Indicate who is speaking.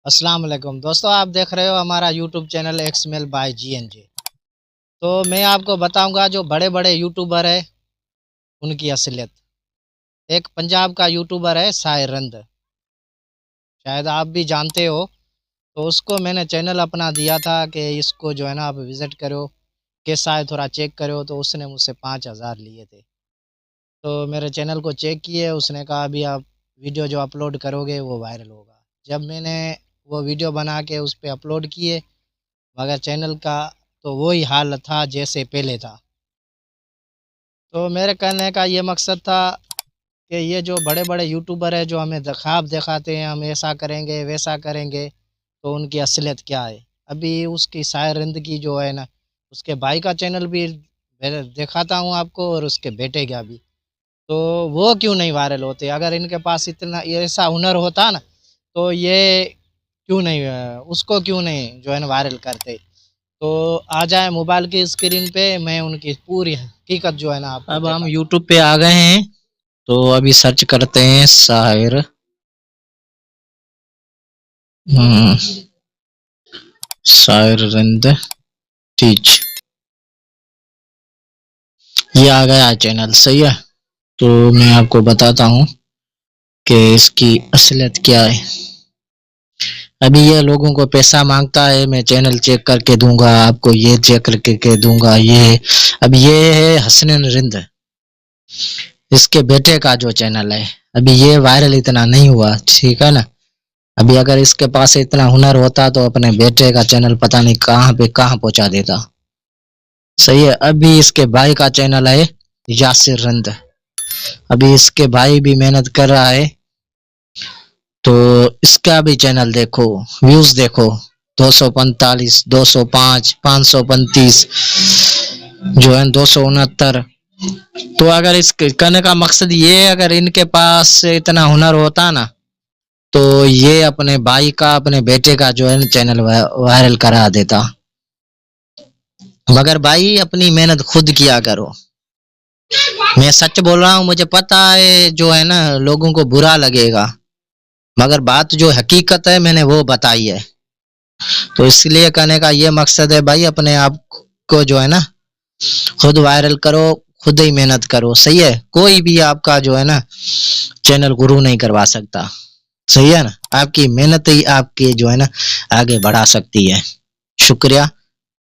Speaker 1: السلام علیکم دوستو، آپ دیکھ رہے ہو ہمارا YouTube channel X mail by G N J. تو میں آپ کو بتاؤں گا جو بڑے بڑے یوٹیوبر ہیں ان کی اصلیت۔ ایک پنجاب کا یوٹیوبر ہے سائر رند، شاید آپ بھی جانتے ہو۔ تو اس کو میں نے چینل اپنا دیا تھا کہ اس کو جو ہے نا آپ وزٹ کرو، کیسا ہے تھوڑا چیک کرو، تو اس نے مجھ سے 5,000 لیے تھے۔ تو میرے چینل کو چیک کیے، اس نے کہا ابھی آپ ویڈیو جو اپلوڈ کرو گے وہ وائرل ہوگا۔ جب میں نے وہ ویڈیو بنا کے اس پہ اپلوڈ کیے، مگر چینل کا تو وہی حال تھا جیسے پہلے تھا۔ تو میرے کہنے کا یہ مقصد تھا کہ یہ جو بڑے بڑے یوٹیوبر ہیں جو ہمیں خواب دکھاتے ہیں ہم ایسا کریں گے ویسا کریں گے، تو ان کی اصلیت کیا ہے۔ ابھی اس کی سائر رند کی جو ہے نا، اس کے بھائی کا چینل بھی دکھاتا ہوں آپ کو، اور اس کے بیٹے کا بھی۔ تو وہ کیوں نہیں وائرل ہوتے؟ اگر ان کے پاس اتنا ایسا ہنر ہوتا نا تو یہ کیوں نہیں اس کو کیوں نہیں جو ہے نا وائرل کرتے؟ تو آ جائے موبائل کی اسکرین پہ، میں ان کی پوری حقیقت جو ہے نا آپ کو اب ہم یوٹیوب پہ آ گئے ہیں، تو ابھی سرچ کرتے ہیں سائر رند ٹیچ، یہ آ گیا چینل، صحیح ہے۔ تو میں آپ کو بتاتا ہوں کہ اس کی اصلیت کیا ہے۔ ابھی یہ لوگوں کو پیسہ مانگتا ہے، میں چینل چیک کر کے دوں گا آپ کو، یہ چیک کر کے دوں گا یہ۔ اب یہ ہے حسنین رند، اس کے بیٹے کا جو چینل ہے، ابھی یہ وائرل اتنا نہیں ہوا، ٹھیک ہے نا۔ ابھی اگر اس کے پاس اتنا ہنر ہوتا تو اپنے بیٹے کا چینل پتہ نہیں کہاں پہ کہاں پہنچا دیتا، صحیح ہے۔ ابھی اس کے بھائی کا چینل ہے یاسر رند، ابھی اس کے بھائی بھی محنت کر رہا ہے، تو اس کا بھی چینل دیکھو، ویوز دیکھو 245، 205، 535، جو ہے 269۔ تو اگر اس کرنے کا مقصد یہ ہے، اگر ان کے پاس اتنا ہنر ہوتا نا تو یہ اپنے بھائی کا اپنے بیٹے کا جو ہے چینل وائرل کرا دیتا۔ مگر بھائی اپنی محنت خود کیا کرو، میں سچ بول رہا ہوں، مجھے پتا ہے جو ہے نا لوگوں کو برا لگے گا، مگر بات جو حقیقت ہے میں نے وہ بتائی ہے۔ تو اس لیے کہنے کا یہ مقصد ہے بھائی، اپنے آپ کو جو ہے نا خود وائرل کرو، خود ہی محنت کرو، صحیح ہے۔ کوئی بھی آپ کا جو ہے نا چینل گرو نہیں کروا سکتا، صحیح ہے نا۔ آپ کی محنت ہی آپ کے جو ہے نا آگے بڑھا سکتی ہے۔ شکریہ۔